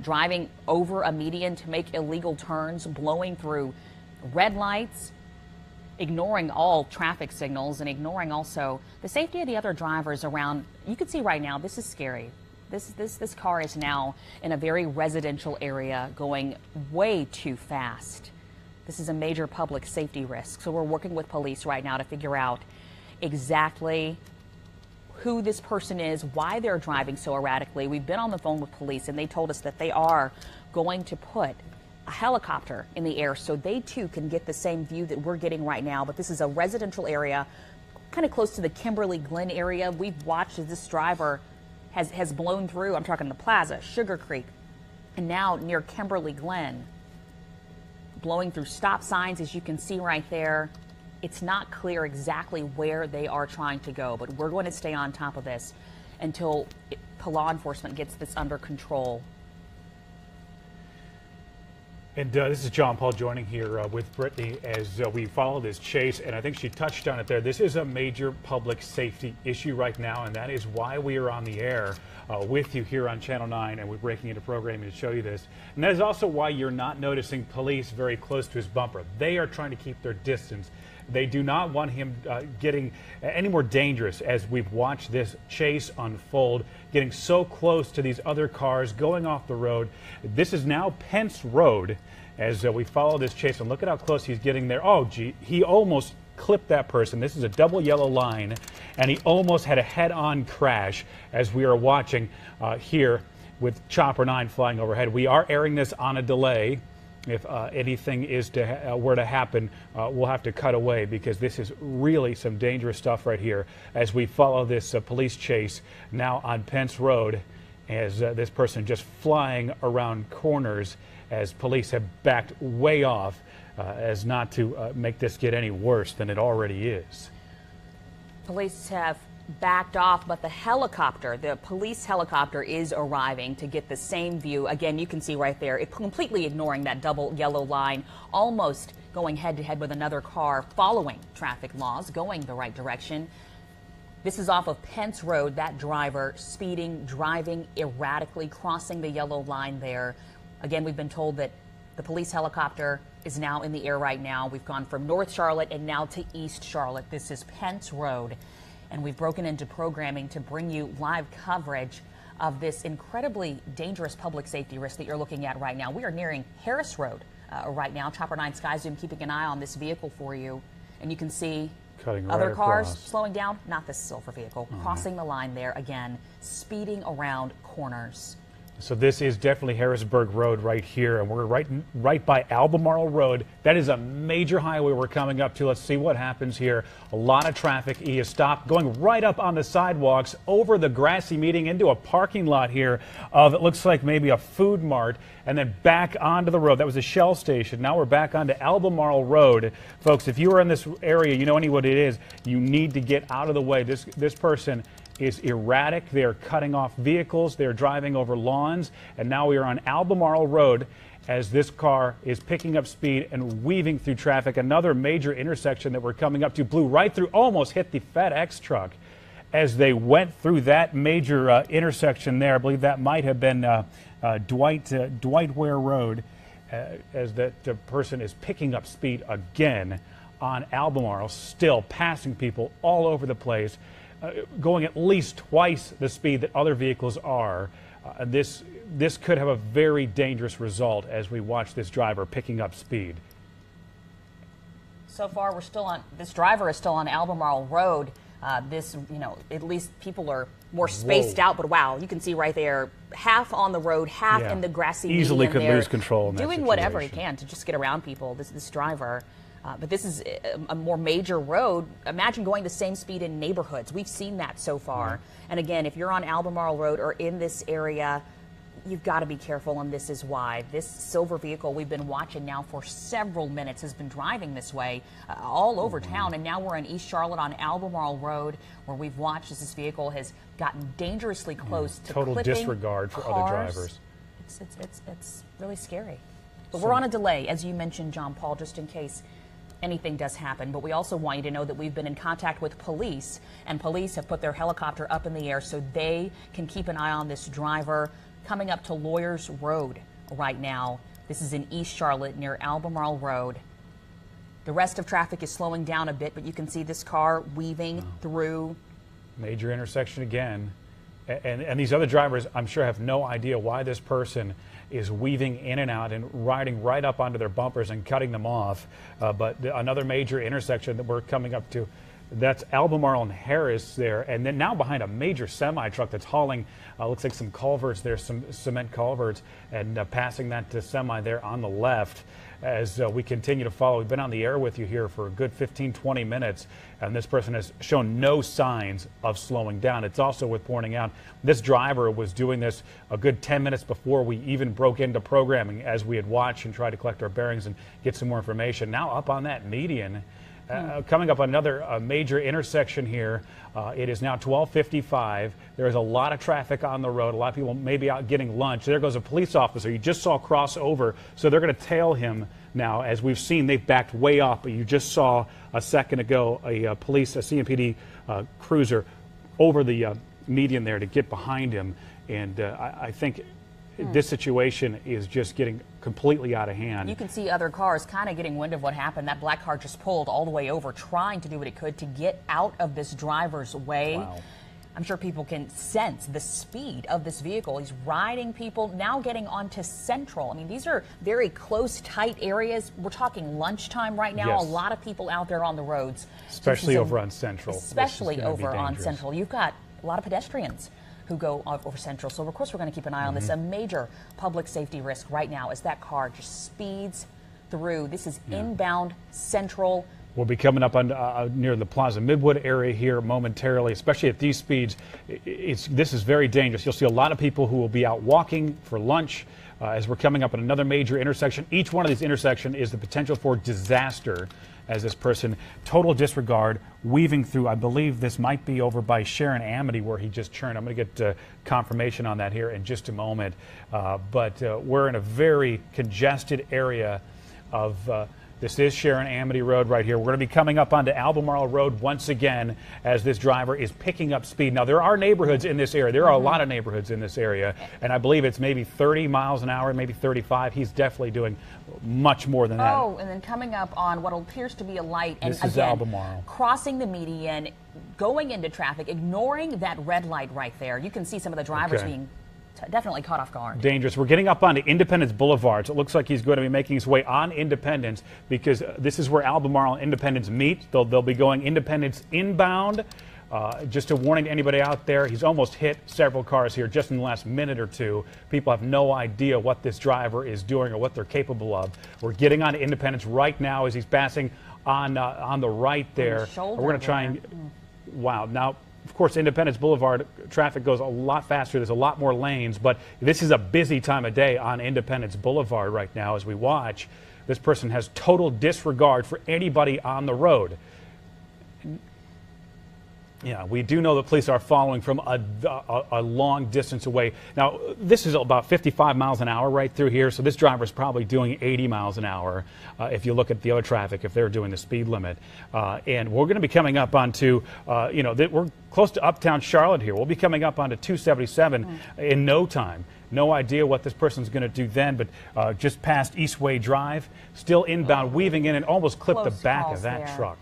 driving over a median to make illegal turns, blowing through red lights, ignoring all traffic signals, and ignoring also the safety of the other drivers around. You can see right now, this is scary. This car is now in a very residential area going way too fast. This is a major public safety risk. So we're working with police right now to figure out exactly who this person is, why they're driving so erratically. We've been on the phone with police and they told us that they are going to put a helicopter in the air so they too can get the same view that we're getting right now. But this is a residential area kind of close to the Kimberly Glen area. We've watched as this driver has blown through. I'm talking the Plaza, Sugar Creek, and now near Kimberly Glen, blowing through stop signs, as you can see right there. It's not clear exactly where they are trying to go, but we're going to stay on top of this until law enforcement gets this under control. And this is John Paul joining here with Brittany as we follow this chase. And I think she touched on it there. This is a major public safety issue right now, and that is why we are on the air with you here on Channel 9, and we're breaking into programming to show you this. And that is also why you're not noticing police very close to his bumper. They are trying to keep their distance. They do not want him getting any more dangerous as we've watched this chase unfold, getting so close to these other cars, going off the road. This is now Pence Road as we follow this chase, and look at how close he's getting there. Oh, gee, he almost clipped that person. This is a double yellow line, and he almost had a head-on crash as we are watching here with Chopper 9 flying overhead. We are airing this on a delay. If anything is were to happen, we'll have to cut away because this is really some dangerous stuff right here as we follow this police chase now on Pence Road as this person just flying around corners as police have backed way off as not to make this get any worse than it already is. Police have backed off, but the police helicopter is arriving to get the same view. Again, you can see right there, it completely ignoring that double yellow line, almost going head to head with another car, following traffic laws, going the right direction. This is off of Pence Road, that driver speeding, driving erratically, crossing the yellow line there. Again, we've been told that the police helicopter is now in the air right now. We've gone from North Charlotte and now to East Charlotte. This is Pence Road. And we've broken into programming to bring you live coverage of this incredibly dangerous public safety risk that you're looking at right now. We are nearing Harris Road right now. Chopper 9 Sky Zoom keeping an eye on this vehicle for you. And you can see other cars slowing down, not this silver vehicle, crossing the line there again, speeding around corners. So this is definitely Harrisburg Road right here, and we're right by Albemarle Road. That is a major highway we're coming up to. Let's see what happens here. A lot of traffic. He is stopped, going right up on the sidewalks, over the grassy median into a parking lot here of, it looks like maybe a food mart, and then back onto the road. That was a Shell station. Now we're back onto Albemarle Road. Folks, if you are in this area, you know what it is. You need to get out of the way. This person is erratic. They are cutting off vehicles. They're driving over lawns. And now we are on Albemarle Road as this car is picking up speed and weaving through traffic. Another major intersection that we're coming up to, blew right through, almost hit the FedEx truck as they went through that major intersection there. I believe that might have been Dwight Ware Road as the person is picking up speed again on Albemarle, still passing people all over the place. Going at least twice the speed that other vehicles are. This could have a very dangerous result as we watch this driver picking up speed. So far, this driver is still on Albemarle Road. At least people are more spaced out, but wow, you can see right there, half on the road, half in the grassy median. Easily could there, lose control in that doing situation. whatever he can to just get around people, this driver. But this is a more major road. Imagine going the same speed in neighborhoods. We've seen that so far. And again, if you're on Albemarle Road or in this area, you've got to be careful, and this is why. This silver vehicle we've been watching now for several minutes has been driving this way all over town. And now we're in East Charlotte on Albemarle Road, where we've watched as this vehicle has gotten dangerously close to total clipping disregard for cars. other drivers. It's really scary. But we're on a delay, as you mentioned, John Paul, just in case anything does happen. But we also want you to know that we've been in contact with police, and police have put their helicopter up in the air so they can keep an eye on this driver. coming up to Lawyers Road right now. This is in East Charlotte near Albemarle Road. The rest of traffic is slowing down a bit, but you can see this car weaving through. Major intersection again. And these other drivers, I'm sure, have no idea why this person is weaving in and out and riding right up onto their bumpers and cutting them off. But another major intersection that we're coming up to, that's Albemarle and Harris there. And then now behind a major semi-truck that's hauling, looks like some culverts there, some cement culverts, and passing that to semi there on the left. As we continue to follow, we've been on the air with you here for a good 15-20 minutes, and this person has shown no signs of slowing down. It's also worth pointing out this driver was doing this a good 10 minutes before we even broke into programming, as we had watched and tried to collect our bearings and get some more information. Now up on that median, coming up on another major intersection here. It is now 12:55. There is a lot of traffic on the road. A lot of people maybe out getting lunch. There goes a police officer you just saw cross over, so they're going to tail him now. As we've seen, they've backed way up. But you just saw a second ago a CMPD cruiser over the median there to get behind him. And I think this situation is just getting completely out of hand. You can see other cars kind of getting wind of what happened. That black car just pulled all the way over, trying to do what it could to get out of this driver's way. Wow. I'm sure people can sense the speed of this vehicle. He's riding people, now getting onto Central. I mean, these are very close, tight areas. We're talking lunchtime right now. Yes. A lot of people out there on the roads. Especially over on Central. Especially over on Central. You've got a lot of pedestrians who go over Central. So, of course, we're going to keep an eye on this. A major public safety risk right now as that car just speeds through. This is inbound Central. We'll be coming up on near the Plaza Midwood area here momentarily, especially at these speeds. This is very dangerous. You'll see a lot of people who will be out walking for lunch as we're coming up on another major intersection. Each one of these intersections is the potential for disaster, as this person, total disregard, weaving through. I believe this might be over by Sharon Amity where he just turned. I'm going to get confirmation on that here in just a moment. But we're in a very congested area of this is Sharon Amity Road right here. We're going to be coming up onto Albemarle Road once again as this driver is picking up speed. Now, there are neighborhoods in this area. There are a lot of neighborhoods in this area, and I believe it's maybe 30 miles an hour, maybe 35. He's definitely doing much more than that. Oh, and then coming up on what appears to be a light, and this is again, Albemarle. Crossing the median, going into traffic, ignoring that red light right there. You can see some of the drivers being definitely caught off guard. Dangerous. We're getting up onto Independence Boulevard. So it looks like he's going to be making his way on Independence because this is where Albemarle and Independence meet. They'll be going Independence inbound. Just a warning to anybody out there, he's almost hit several cars here just in the last minute or two. People have no idea what this driver is doing or what they're capable of. We're getting on Independence right now as he's passing on the right there. We're going to try and... Wow. Now, of course, Independence Boulevard traffic goes a lot faster. There's a lot more lanes, but this is a busy time of day on Independence Boulevard right now as we watch. This person has total disregard for anybody on the road. Yeah, we do know the police are following from a long distance away. Now, this is about 55 miles an hour right through here, so this driver is probably doing 80 miles an hour if you look at the other traffic, if they're doing the speed limit. And we're going to be coming up onto, we're close to uptown Charlotte here. We'll be coming up onto 277 in no time. No idea what this person's going to do then, but just past Eastway Drive, still inbound, weaving in and almost clipped the back of that truck.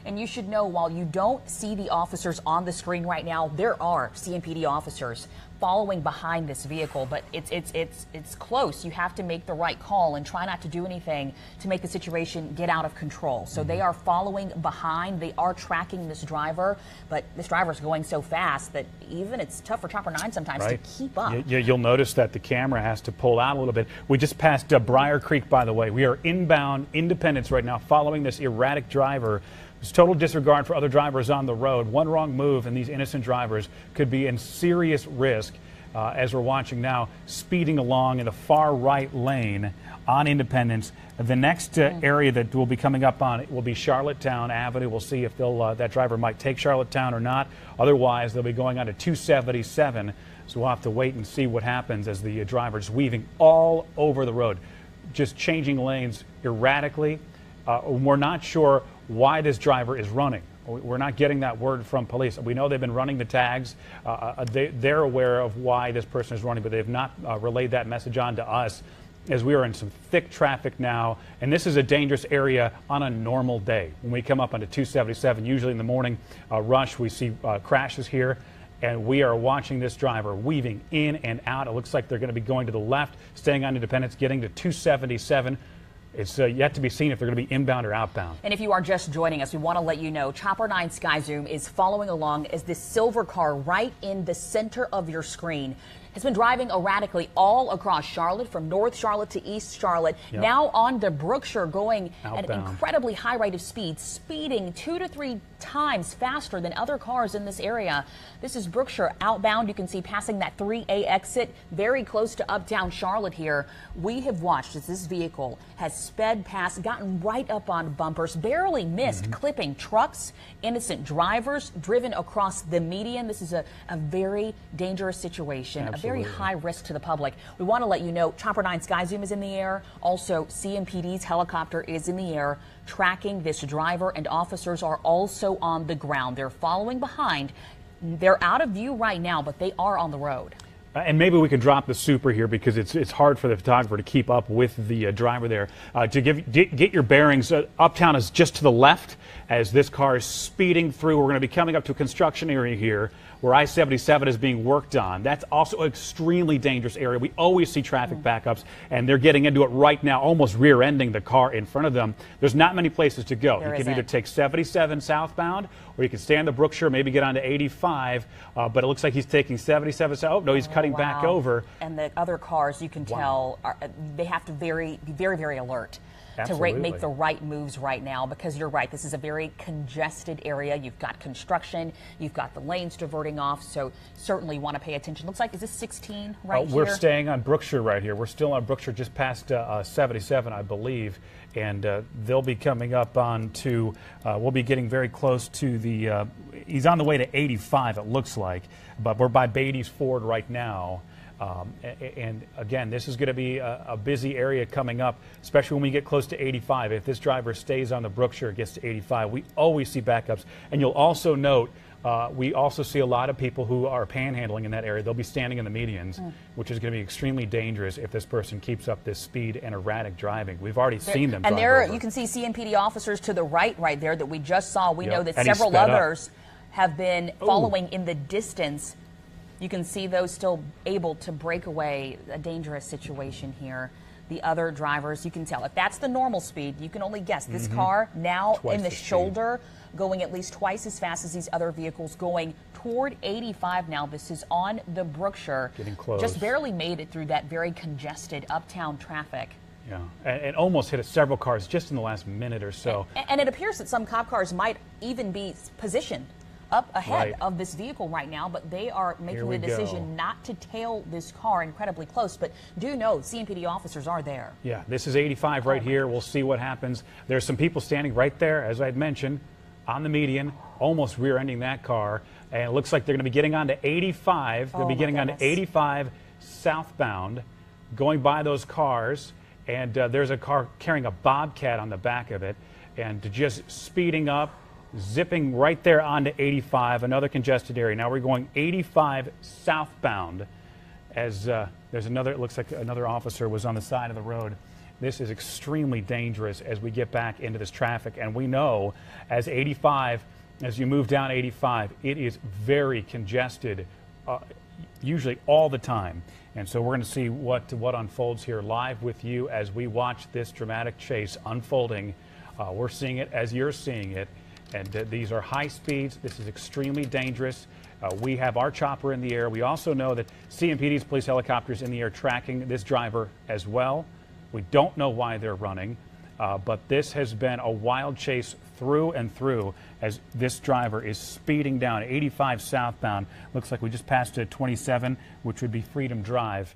And you should know, while you don't see the officers on the screen right now, there are CMPD officers following behind this vehicle, but it's close. You have to make the right call and try not to do anything to make the situation get out of control. So they are following behind. They are tracking this driver, but this driver is going so fast that even it's tough for Chopper 9 sometimes to keep up. You'll notice that the camera has to pull out a little bit. We just passed Briar Creek, by the way. We are inbound Independence right now, following this erratic driver. There's total disregard for other drivers on the road. One wrong move and these innocent drivers could be in serious risk as we're watching now, speeding along in the far right lane on Independence. The next area that we'll be coming up on will be Charlottetown Avenue. We'll see if that driver might take Charlottetown or not. Otherwise, they'll be going on to 277. So we'll have to wait and see what happens as the driver's weaving all over the road, just changing lanes erratically. We're not sure why this driver is running We're not getting that word from police. We know they've been running the tags. They're aware of why this person is running, but they've not relayed that message on to us, as we are in some thick traffic now. And this is a dangerous area on a normal day. When we come up onto 277, usually in the morning rush, we see crashes here. And we are watching this driver weaving in and out. It looks like they're going to be going to the left, staying on Independence, getting to 277. It's yet to be seen if they're going to be inbound or outbound. And if you are just joining us, we want to let you know Chopper 9 Sky Zoom is following along as this silver car right in the center of your screen has been driving erratically all across Charlotte, from North Charlotte to East Charlotte. Yep. Now on to Brookshire, going outbound at an incredibly high rate of speed, speeding 2 to 3 times faster than other cars in this area. This is Brookshire outbound. You can see passing that 3A exit, very close to uptown Charlotte here. We have watched as this vehicle has sped past, gotten right up on bumpers, barely missed, clipping trucks, innocent drivers, driven across the median. This is a very dangerous situation. Absolutely. A very high risk to the public. We want to let you know Chopper 9 Sky Zoom is in the air. Also, CMPD's helicopter is in the air tracking this driver, and officers are also on the ground. They're following behind. They're out of view right now, but they are on the road. And maybe we can drop the super here, because it's hard for the photographer to keep up with the driver there. To get your bearings, uptown is just to the left as this car is speeding through. We're going to be coming up to a construction area here where I-77 is being worked on. That's also an extremely dangerous area. We always see traffic backups, and they're getting into it right now, almost rear-ending the car in front of them. There's not many places to go. You can either take 77 southbound, or you can stay on the Brookshire, maybe get onto 85, but it looks like he's taking 77 south. Oh, no, he's cutting back over. And the other cars, you can tell, they have to be very, very alert. Absolutely. To make the right moves right now, because you're right, this is a very congested area. You've got construction, you've got the lanes diverting off, so certainly want to pay attention. Looks like, is this 16 right here? We're staying on Brookshire right here. We're still on Brookshire just past 77, I believe, and they'll be coming up on to, we'll be getting very close to the, he's on the way to 85, it looks like, but we're by Beatty's Ford right now. And again, this is going to be a busy area coming up, especially when we get close to 85. If this driver stays on the Brookshire, gets to 85, we always see backups. And you'll also note, we also see a lot of people who are panhandling in that area. They'll be standing in the medians, which is going to be extremely dangerous if this person keeps up this speed and erratic driving. We've already seen them. And there, you can see CMPD officers to the right there that we just saw. We know that several others have been following in the distance. You can see those still able to break away. A dangerous situation here. The other drivers, you can tell. If that's the normal speed, you can only guess. This car now in the shoulder, going at least twice as fast as these other vehicles, going toward 85 now. This is on the Brookshire. Getting close. Just barely made it through that very congested uptown traffic. Yeah, and almost hit several cars just in the last minute or so. And it appears that some cop cars might even be positioned up ahead of this vehicle right now, but they are making the decision not to tail this car incredibly close. But do know CMPD officers are there. Yeah, this is 85 right here. We'll see what happens. There's some people standing right there, as I had mentioned, on the median, almost rear-ending that car. And it looks like they're going to be getting onto 85. They'll be getting onto 85 southbound, going by those cars. And there's a car carrying a Bobcat on the back of it, and just speeding up, zipping right there onto 85, another congested area. Now we're going 85 southbound as there's another, it looks like another officer was on the side of the road. This is extremely dangerous as we get back into this traffic. And we know as 85, as you move down 85, it is very congested, usually all the time. And so we're going to see what unfolds here live with you as we watch this dramatic chase unfolding. We're seeing it as you're seeing it. And these are high speeds. This is extremely dangerous. We have our chopper in the air. We also know that CMPD's police helicopters in the air tracking this driver as well. We don't know why they're running, but this has been a wild chase through and through as this driver is speeding down 85 southbound. Looks like we just passed 27, which would be Freedom Drive.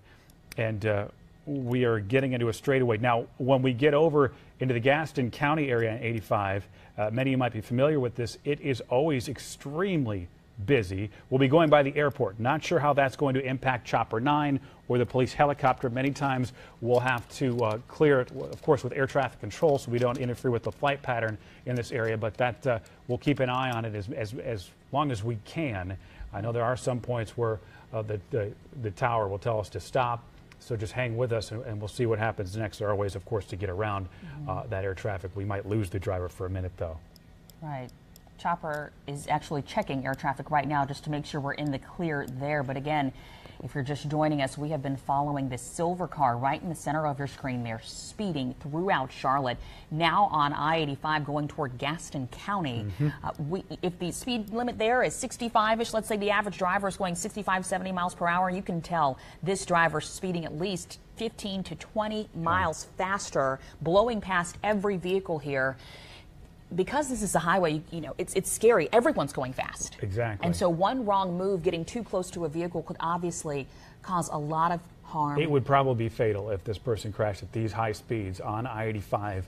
And we are getting into a straightaway. Now, when we get over into the Gaston County area in 85, many of you might be familiar with this, it is always extremely busy. We'll be going by the airport. Not sure how that's going to impact Chopper 9 or the police helicopter. Many times we'll have to clear it, of course, with air traffic control so we don't interfere with the flight pattern in this area, but that we'll keep an eye on it as long as we can. I know there are some points where the tower will tell us to stop, so just hang with us and we'll see what happens next. There are ways, of course, to get around that air traffic. We might lose the driver for a minute, though. Right. Chopper is actually checking air traffic right now just to make sure we're in the clear there. But again, if you're just joining us, we have been following this silver car right in the center of your screen there, speeding throughout Charlotte, now on I-85 going toward Gaston County. If the speed limit there is 65-ish, let's say the average driver is going 65, 70 miles per hour, you can tell this driver speeding at least 15 to 20 miles faster, blowing past every vehicle here. Because this is a highway, you know, it's scary. Everyone's going fast. Exactly. And so one wrong move, getting too close to a vehicle, could obviously cause a lot of harm. It would probably be fatal if this person crashed at these high speeds on I-85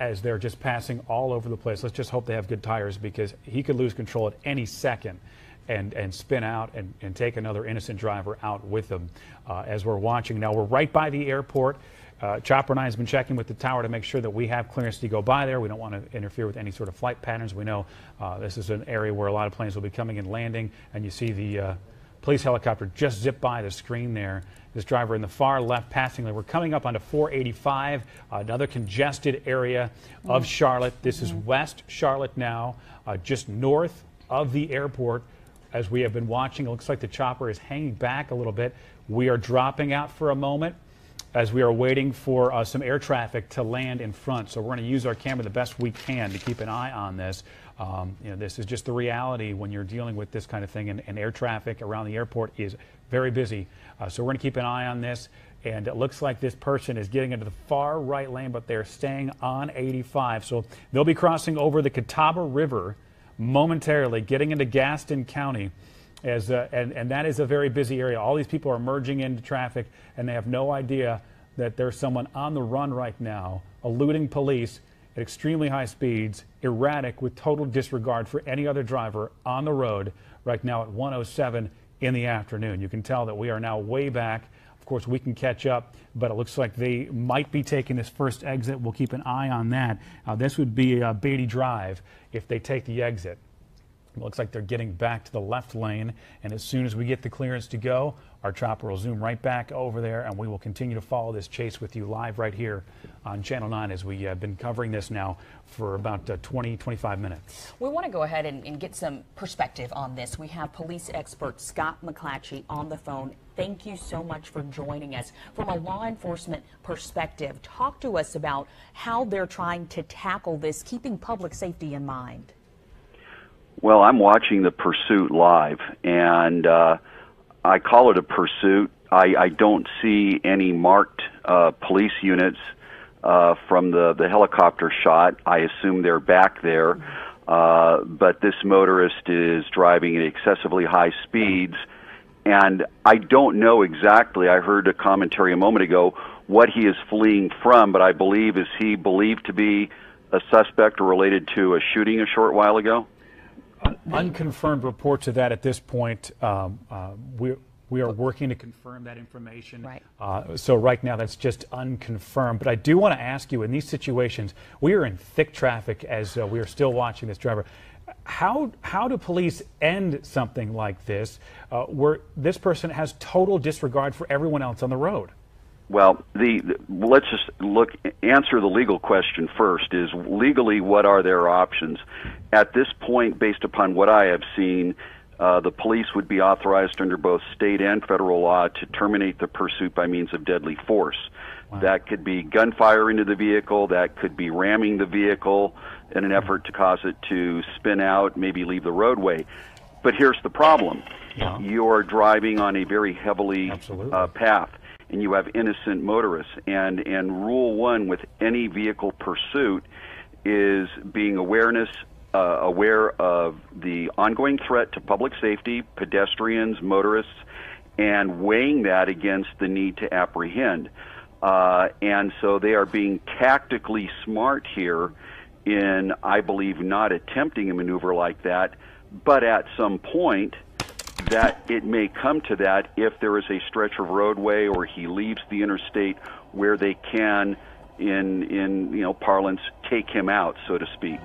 as they're just passing all over the place. Let's just hope they have good tires, because he could lose control at any second and spin out and take another innocent driver out with him as we're watching. Now, we're right by the airport. Chopper 9 has been checking with the tower to make sure that we have clearance to go by there. We don't want to interfere with any sort of flight patterns. We know this is an area where a lot of planes will be coming and landing, and you see the police helicopter just zip by the screen there. This driver in the far left passing lane. We're coming up onto 485, another congested area of Charlotte. This is West Charlotte now, just north of the airport. As we have been watching, it looks like the chopper is hanging back a little bit. We are dropping out for a moment as we are waiting for some air traffic to land in front. So we're going to use our camera the best we can to keep an eye on this. You know, this is just the reality when you're dealing with this kind of thing, and air traffic around the airport is very busy. So we're going to keep an eye on this, and it looks like this person is getting into the far right lane, but they're staying on 85. So they'll be crossing over the Catawba River momentarily, getting into Gaston County. And that is a very busy area. All these people are merging into traffic, and they have no idea that there's someone on the run right now, eluding police at extremely high speeds, erratic, with total disregard for any other driver on the road right now at 1:07 in the afternoon. You can tell that we are now way back. Of course, we can catch up, but it looks like they might be taking this first exit. We'll keep an eye on that. This would be Beatty Drive if they take the exit. It looks like they're getting back to the left lane, and as soon as we get the clearance to go, our chopper will zoom right back over there, and we will continue to follow this chase with you live right here on Channel 9 as we have been covering this now for about 20-25 minutes. We want to go ahead and get some perspective on this. We have police expert Scott McClatchy on the phone. Thank you so much for joining us. From a law enforcement perspective, talk to us about how they're trying to tackle this, keeping public safety in mind. Well, I'm watching the pursuit live, and I call it a pursuit. I don't see any marked police units from the helicopter shot. I assume they're back there, but this motorist is driving at excessively high speeds, and I don't know exactly. I heard a commentary a moment ago what he is fleeing from, but I believe, is he believed to be a suspect or related to a shooting a short while ago? Unconfirmed reports of that at this point. We are working to confirm that information. Right. So right now that's just unconfirmed. But I do want to ask you, in these situations, we are in thick traffic as we are still watching this driver. How do police end something like this where this person has total disregard for everyone else on the road? Well, let's just answer the legal question first. Is legally, what are their options? At this point, based upon what I have seen, the police would be authorized under both state and federal law to terminate the pursuit by means of deadly force. Wow. That could be gunfire into the vehicle, that could be ramming the vehicle in an effort to cause it to spin out, maybe leave the roadway. But here's the problem. Yeah. You're driving on a very heavily path, and you have innocent motorists. And rule one with any vehicle pursuit is being aware of the ongoing threat to public safety, pedestrians, motorists, and weighing that against the need to apprehend. And so they are being tactically smart here in, I believe, not attempting a maneuver like that, But at some point, that it may come to that if there is a stretch of roadway or he leaves the interstate where they can, in parlance, take him out, so to speak.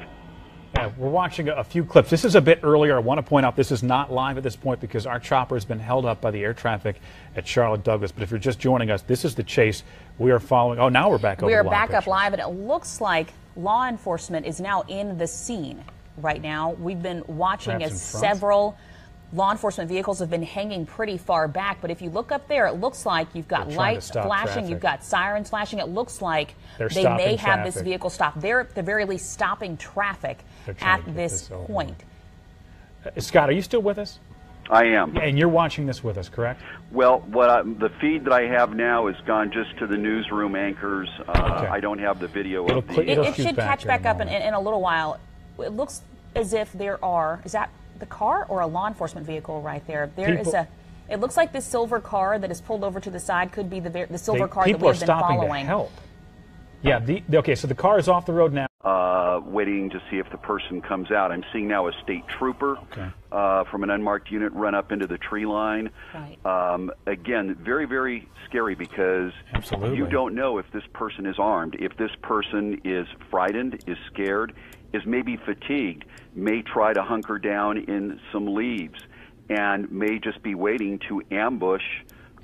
Yeah, we're watching a few clips. This is a bit earlier. I want to point out this is not live at this point because our chopper has been held up by the air traffic at Charlotte Douglas. But if you're just joining us, this is the chase we are following. Oh, now we're back over. We are back up live, and it looks like law enforcement is now in the scene right now. We've been watching as several law enforcement vehicles have been hanging pretty far back, but if you look up there, it looks like you've got lights flashing, traffic. You've got sirens flashing. It looks like they may have this vehicle stopped. They're at the very least stopping traffic at this point. Scott, are you still with us? I am. And you're watching this with us, correct? Well, the feed that I have now has gone just to the newsroom anchors. Okay. I don't have the video of the... It should catch back up in a little while. It looks as if there are... Is that the car or a law enforcement vehicle right there? It looks like this silver car that is pulled over to the side could be the silver car that we've been following. People are stopping to help. Yeah, okay, so the car is off the road now. Waiting to see if the person comes out. I'm seeing now a state trooper from an unmarked unit run up into the tree line. Right. Again, very, very scary because you don't know if this person is armed, if this person is frightened, is scared, is maybe fatigued, may try to hunker down in some leaves, and may just be waiting to ambush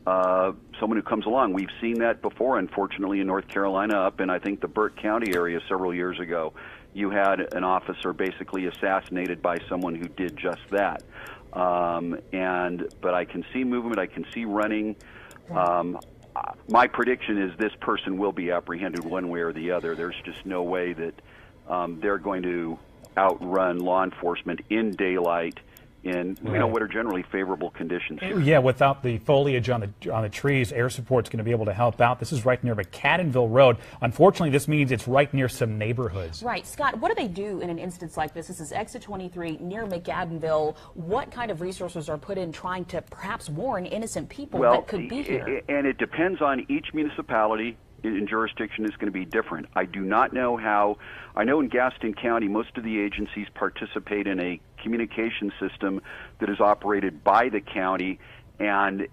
someone who comes along. We've seen that before, unfortunately, in North Carolina, up in, I think, the Burke County area several years ago. You had an officer basically assassinated by someone who did just that. But I can see movement, I can see running. My prediction is this person will be apprehended one way or the other. There's just no way that they're going to outrun law enforcement in daylight in what are generally favorable conditions here. Yeah, without the foliage on the trees, air support's going to be able to help out. This is right near McAdenville Road. Unfortunately, this means it's right near some neighborhoods. Right. Scott, what do they do in an instance like this? This is exit 23 near McAdenville. What kind of resources are put in trying to perhaps warn innocent people that could be here? And it depends on each municipality in jurisdiction is going to be different. I do not know how. I know in Gaston County, most of the agencies participate in a communication system that is operated by the county, and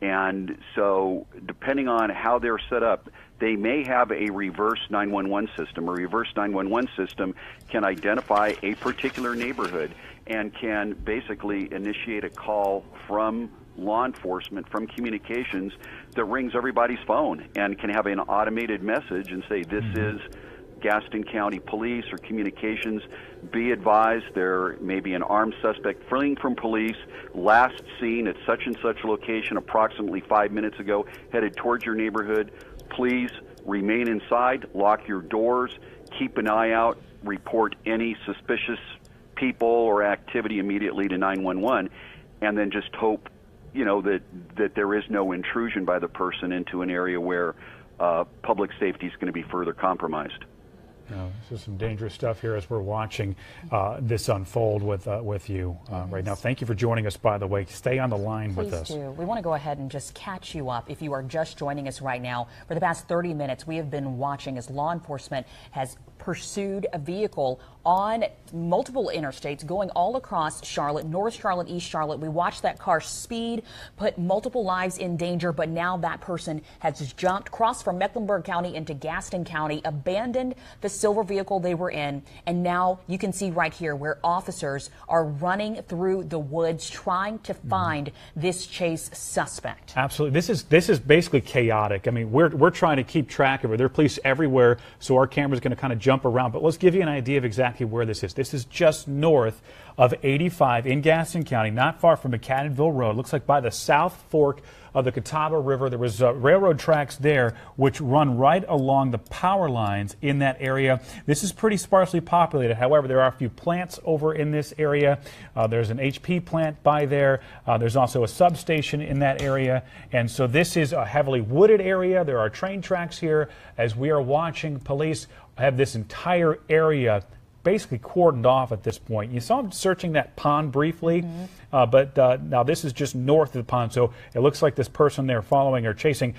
so depending on how they're set up, they may have a reverse 911 system. A reverse 911 system can identify a particular neighborhood and can basically initiate a call from law enforcement, from communications, that rings everybody's phone and can have an automated message and say, this is Gaston County Police or Communications. Be advised, there may be an armed suspect fleeing from police, last seen at such and such location approximately 5 minutes ago, headed towards your neighborhood. Please remain inside, lock your doors, keep an eye out, report any suspicious people or activity immediately to 911, and then just hope that there is no intrusion by the person into an area where public safety is going to be further compromised. This is some dangerous stuff here as we're watching this unfold with you right now. Thank you for joining us, by the way. Stay on the line with us. Please do. We want to go ahead and just catch you up. If you are just joining us right now, for the past 30 minutes, we have been watching as law enforcement has pursued a vehicle on multiple interstates going all across Charlotte, North Charlotte, East Charlotte. We watched that car speed, put multiple lives in danger, but now that person has jumped, crossed from Mecklenburg County into Gaston County, abandoned the silver vehicle they were in, and now you can see right here where officers are running through the woods trying to find this chase suspect. Absolutely. This is basically chaotic. I mean, we're trying to keep track of it. There are police everywhere, so our camera's going to kind of jump around, but let's give you an idea of exactly where this is. This is just north of 85 in Gaston County, not far from McAdenville Road. Looks like by the South Fork of the Catawba River. There was railroad tracks there which run right along the power lines in that area. This is pretty sparsely populated. However, there are a few plants over in this area. There's an HP plant by there. There's also a substation in that area. And so this is a heavily wooded area. There are train tracks here. As we are watching, police have this entire area basically cordoned off at this point. You saw them searching that pond briefly, but now this is just north of the pond, so it looks like this person they're following or chasing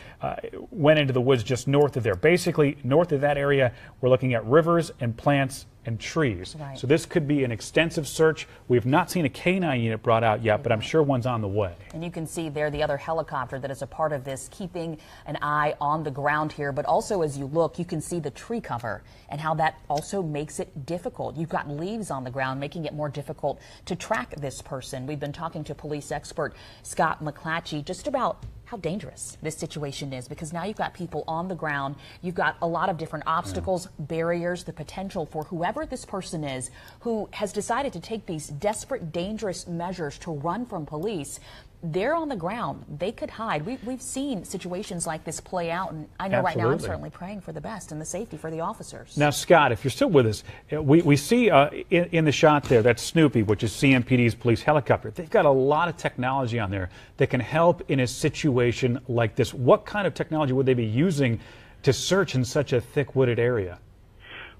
went into the woods just north of there. Basically, north of that area, we're looking at rivers and plants and trees. Right. So this could be an extensive search. We have not seen a canine unit brought out yet, but I'm sure one's on the way. And you can see there the other helicopter that is a part of this, keeping an eye on the ground here. But also, as you look, you can see the tree cover and how that also makes it difficult. You've got leaves on the ground, making it more difficult to track this person. We've been talking to police expert Scott McClatchy just about how dangerous this situation is, because now you've got people on the ground, you've got a lot of different obstacles, barriers, the potential for whoever this person is who has decided to take these desperate, dangerous measures to run from police. They're on the ground. They could hide. We've seen situations like this play out, and I know right now I'm certainly praying for the best and the safety for the officers. Now, Scott, if you're still with us, we see in the shot there, that's Snoopy, which is CMPD's police helicopter. They've got a lot of technology on there that can help in a situation like this. What kind of technology would they be using to search in such a thick wooded area?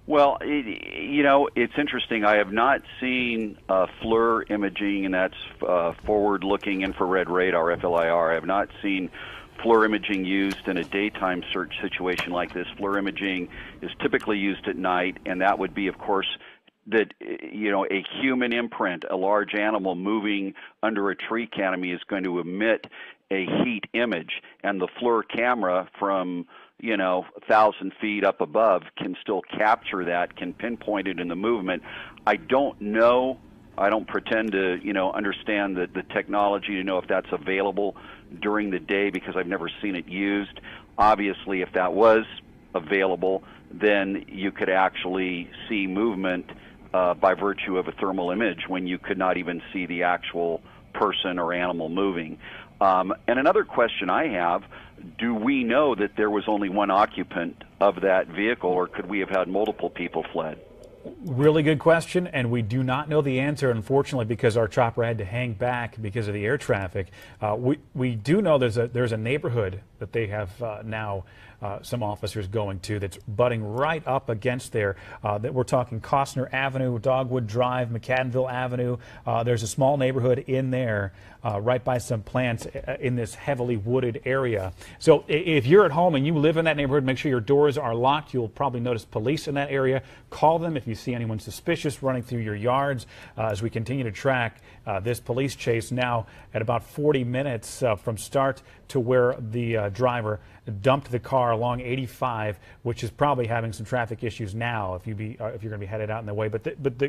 Well, you know, it's interesting. I have not seen FLIR imaging, and that's forward-looking infrared radar, FLIR. I have not seen FLIR imaging used in a daytime search situation like this. FLIR imaging is typically used at night, and that would be, of course, that, you know, a human imprint, a large animal moving under a tree canopy is going to emit a heat image, and the FLIR camera from 1,000 feet up above can still capture that, can pinpoint it in the movement. I don't know. I don't pretend to, understand the technology to know if that's available during the day, because I've never seen it used. Obviously, if that was available, then you could actually see movement by virtue of a thermal image when you could not even see the actual person or animal moving. And another question I have, do we know that there was only one occupant of that vehicle, or could we have had multiple people fled? Really good question, and we do not know the answer, unfortunately, because our chopper had to hang back because of the air traffic. We do know there's a neighborhood that they have now some officers going to that's butting right up against there. That we're talking Costner Avenue, Dogwood Drive, McAdenville Avenue. There's a small neighborhood in there right by some plants in this heavily wooded area. So if you're at home and you live in that neighborhood, make sure your doors are locked. You'll probably notice police in that area. Call them if you see anyone suspicious running through your yards as we continue to track this police chase now at about 40 minutes from start to where the driver dumped the car along 85, which is probably having some traffic issues now if you're going to be headed out in the way. But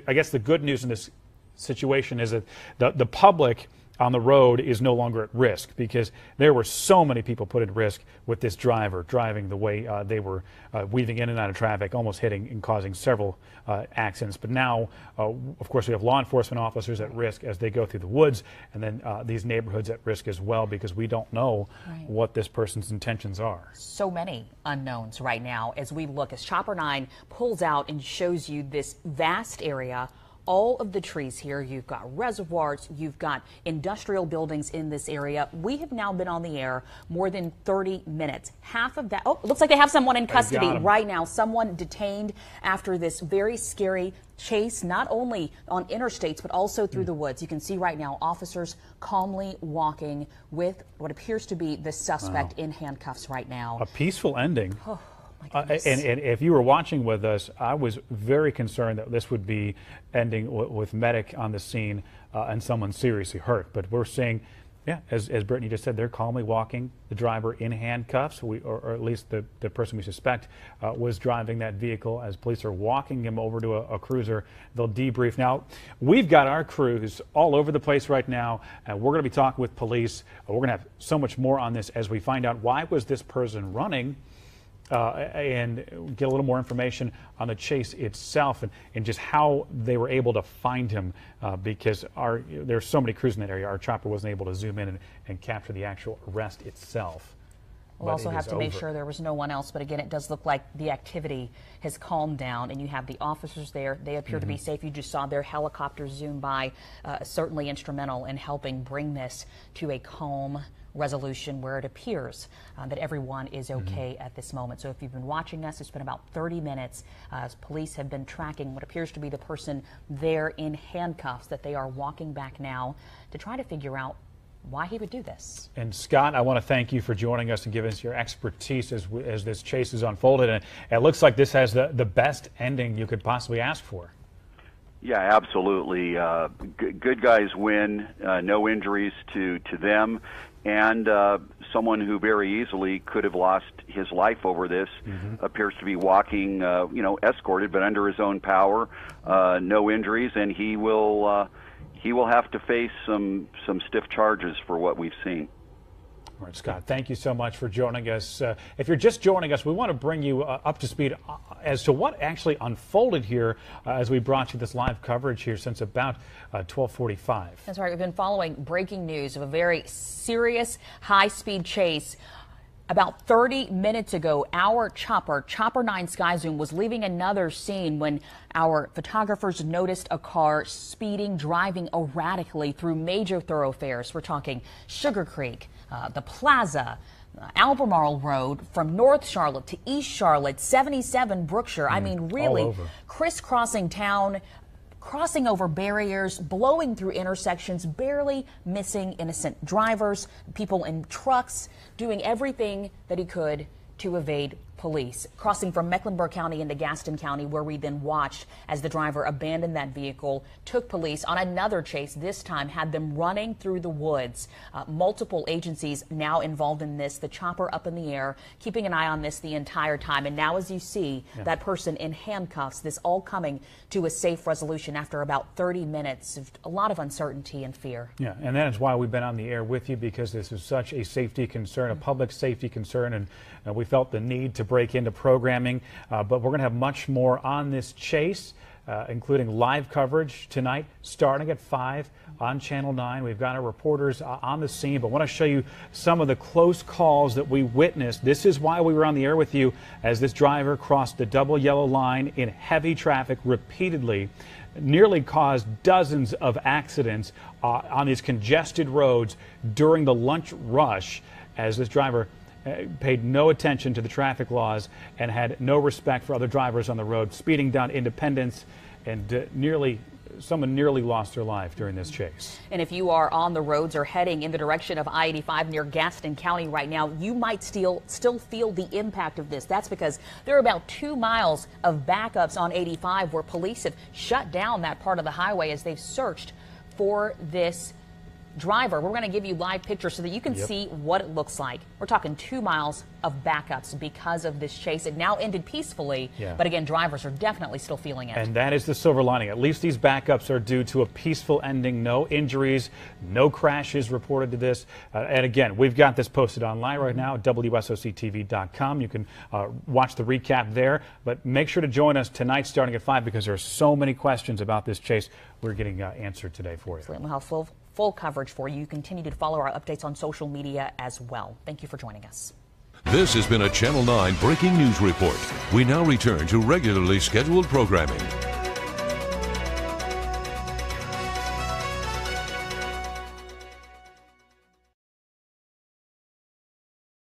I guess the good news in this situation is that the public on the road is no longer at risk, because there were so many people put at risk with this driver driving the way they were weaving in and out of traffic, almost hitting and causing several accidents. But now, of course, we have law enforcement officers at risk as they go through the woods, and then these neighborhoods at risk as well, because we don't know what this person's intentions are. So many unknowns right now as we look, as Chopper 9 pulls out and shows you this vast area. All of the trees here, you've got reservoirs, you've got industrial buildings in this area. We have now been on the air more than 30 minutes. Half of that, it looks like they have someone in custody right now, someone detained after this very scary chase, not only on interstates, but also through the woods. You can see right now officers calmly walking with what appears to be the suspect in handcuffs right now. A peaceful ending. And if you were watching with us, I was very concerned that this would be ending with medic on the scene and someone seriously hurt. But we're seeing, as Brittany just said, they're calmly walking. The driver in handcuffs, or at least the person we suspect was driving that vehicle. As police are walking him over to a cruiser, they'll debrief. Now, we've got our crews all over the place right now, and we're going to be talking with police. We're going to have so much more on this as we find out why was this person running. And get a little more information on the chase itself and just how they were able to find him, because there's so many crews in that area. Our chopper wasn't able to zoom in and capture the actual arrest itself. We'll also have to make sure there was no one else, but again, it does look like the activity has calmed down, and you have the officers there. They appear to be safe. You just saw their helicopters zoom by, certainly instrumental in helping bring this to a calm resolution where it appears that everyone is okay at this moment. So if you've been watching us, it's been about 30 minutes as police have been tracking what appears to be the person there in handcuffs, that they are walking back now to try to figure out why he would do this. And Scott, I want to thank you for joining us and giving us your expertise as this chase has unfolded. And it looks like this has the best ending you could possibly ask for. Yeah, absolutely. Good guys win. No injuries to them, and someone who very easily could have lost his life over this appears to be walking, escorted, but under his own power. No injuries, and he will have to face some stiff charges for what we've seen. All right, Scott, thank you so much for joining us. If you're just joining us, we want to bring you up to speed as to what actually unfolded here as we brought you this live coverage here since about 12:45. That's right. We've been following breaking news of a very serious high-speed chase. About 30 minutes ago, our Chopper 9 Sky Zoom was leaving another scene when our photographers noticed a car speeding, driving erratically through major thoroughfares. We're talking Sugar Creek, the Plaza, Albemarle Road, from North Charlotte to East Charlotte, 77 Brookshire. I mean, really crisscrossing town, crossing over barriers, blowing through intersections, barely missing innocent drivers, people in trucks, doing everything that he could to evade police, crossing from Mecklenburg County into Gaston County, where we then watched as the driver abandoned that vehicle, took police on another chase, this time had them running through the woods. Multiple agencies now involved in this, the chopper up in the air, keeping an eye on this the entire time. And now, as you see, that person in handcuffs, this all coming to a safe resolution after about 30 minutes of a lot of uncertainty and fear. Yeah, and that is why we've been on the air with you, because this is such a safety concern, a public safety concern, and we felt the need to break into programming, but we're going to have much more on this chase, including live coverage tonight starting at 5 on Channel 9. We've got our reporters on the scene, but I want to show you some of the close calls that we witnessed. This is why we were on the air with you as this driver crossed the double yellow line in heavy traffic repeatedly, nearly caused dozens of accidents on these congested roads during the lunch rush, as this driver paid no attention to the traffic laws and had no respect for other drivers on the road, speeding down Independence, and someone nearly lost their life during this chase. And if you are on the roads or heading in the direction of I-85 near Gaston County right now, you might still feel the impact of this. That's because there are about 2 miles of backups on 85 where police have shut down that part of the highway as they've searched for this driver. We're going to give you live pictures so that you can see what it looks like. We're talking 2 miles of backups because of this chase. It now ended peacefully, but again, drivers are definitely still feeling it. And that is the silver lining. At least these backups are due to a peaceful ending. No injuries, no crashes reported to this. And again, we've got this posted online right now at WSOCTV.com. You can watch the recap there, but make sure to join us tonight starting at 5, because there are so many questions about this chase we're getting answered today for you. We'll have full coverage for you. You continue to follow our updates on social media as well. Thank you for joining us. This has been a Channel 9 breaking news report. We now return to regularly scheduled programming.